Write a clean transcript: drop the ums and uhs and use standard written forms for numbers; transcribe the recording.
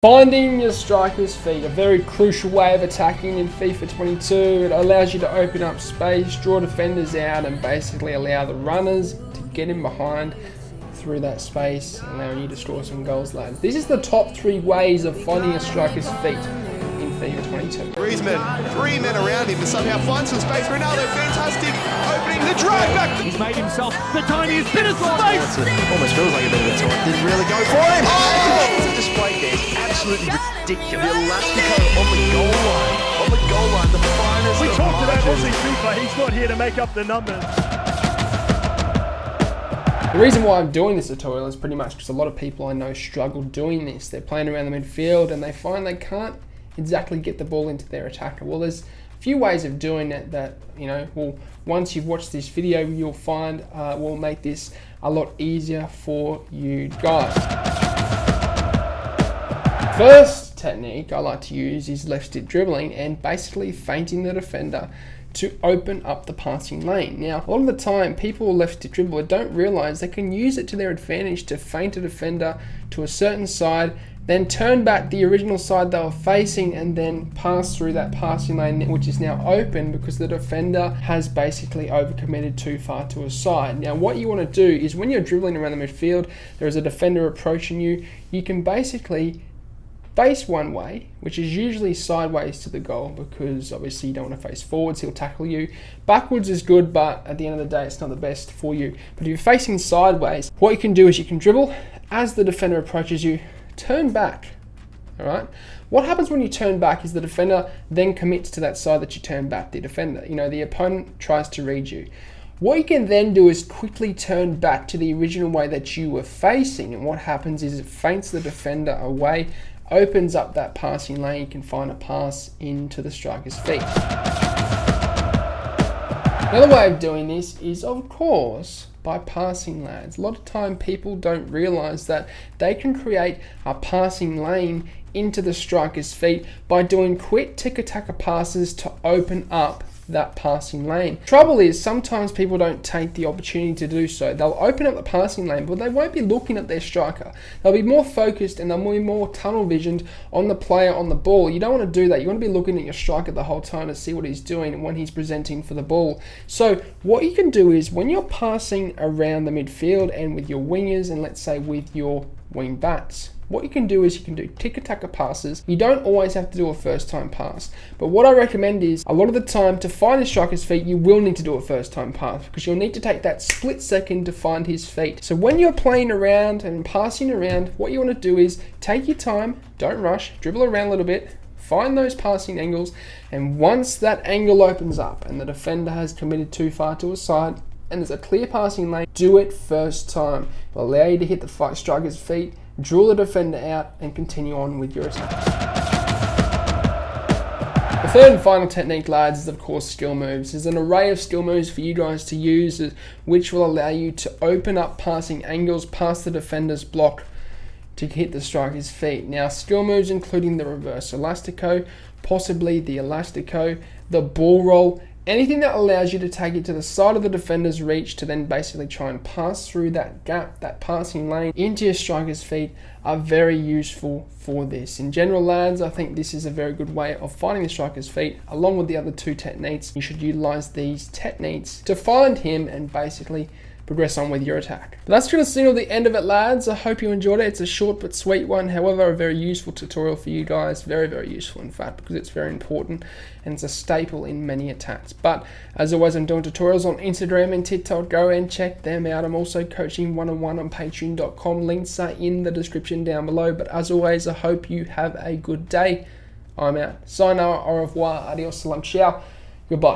Finding your striker's feet, a very crucial way of attacking in FIFA 22. It allows you to open up space, draw defenders out, and basically allow the runners to get in behind through that space, allowing you to score some goals, lads. This is the top 3 ways of finding a striker's feet in FIFA 22. Griezmann, 3 men around him to somehow find some space. Ronaldo, fantastic opening, the drive back. He's made himself the tiniest bit of space. It almost feels like a bit of a taunt. Didn't really go for him. Oh! The display there is absolutely ridiculous. The Elastico on the goal line. On the goal line, the finest. We of talked about margins. AussieFIFA. He's not here to make up the numbers. The reason why I'm doing this tutorial is pretty much because a lot of people I know struggle doing this. They're playing around the midfield and they find they can't exactly get the ball into their attacker. Well, there's a few ways of doing it that, well, once you've watched this video, you'll find will make this a lot easier for you guys. First technique I like to use is left stick dribbling and basically feinting the defender to open up the passing lane. Now, a lot of the time, people left stick dribble don't realize they can use it to their advantage to feint a defender to a certain side, then turn back the original side they were facing and then pass through that passing lane, which is now open because the defender has basically overcommitted too far to a side. Now, what you want to do is when you're dribbling around the midfield, there is a defender approaching you, you can basically face one way, which is usually sideways to the goal because obviously you don't want to face forwards, he'll tackle you. Backwards is good, but at the end of the day, it's not the best for you. But if you're facing sideways, what you can do is you can dribble as the defender approaches you, turn back, all right? What happens when you turn back is the defender then commits to that side that you turn back, the defender. The opponent tries to read you. What you can then do is quickly turn back to the original way that you were facing, and what happens is it feints the defender away, opens up that passing lane, you can find a pass into the striker's feet. Another way of doing this is, of course, by passing lanes. A lot of time people don't realize that they can create a passing lane into the striker's feet by doing quick tiki-taka passes to open up that passing lane. Trouble is sometimes people don't take the opportunity to do so. They'll open up the passing lane, but they won't be looking at their striker. They'll be more focused and they'll be more tunnel visioned on the player on the ball. You don't want to do that. You want to be looking at your striker the whole time to see what he's doing and when he's presenting for the ball. So what you can do is when you're passing around the midfield and with your wingers and let's say with your wing backs, what you can do is you can do tiki-taka passes. You don't always have to do a first time pass, but what I recommend is a lot of the time to find the striker's feet, you will need to do a first time pass because you'll need to take that split second to find his feet. So when you're playing around and passing around, what you want to do is take your time, don't rush, dribble around a little bit, find those passing angles, and once that angle opens up and the defender has committed too far to a side and there's a clear passing lane, do it first time. It will allow you to hit the striker's feet, draw the defender out, and continue on with your attack. The third and final technique, lads, is of course skill moves. There's an array of skill moves for you guys to use which will allow you to open up passing angles past the defender's block to hit the striker's feet. Now, skill moves including the reverse elastico, possibly the elastico, the ball roll, anything that allows you to take it to the side of the defender's reach to then basically try and pass through that gap, that passing lane into your striker's feet are very useful for this. In general, lads, I think this is a very good way of finding the striker's feet along with the other 2 techniques. You should utilize these techniques to find him and basically progress on with your attack. But that's going to signal the end of it, lads. I hope you enjoyed it. It's a short but sweet one. However, a very useful tutorial for you guys. Very, very useful, in fact, because it's very important and it's a staple in many attacks. But as always, I'm doing tutorials on Instagram and TikTok. Go and check them out. I'm also coaching one-on-one on patreon.com. Links are in the description down below. But as always, I hope you have a good day. I'm out. Sayonara, au revoir, adios, salam, ciao. Goodbye.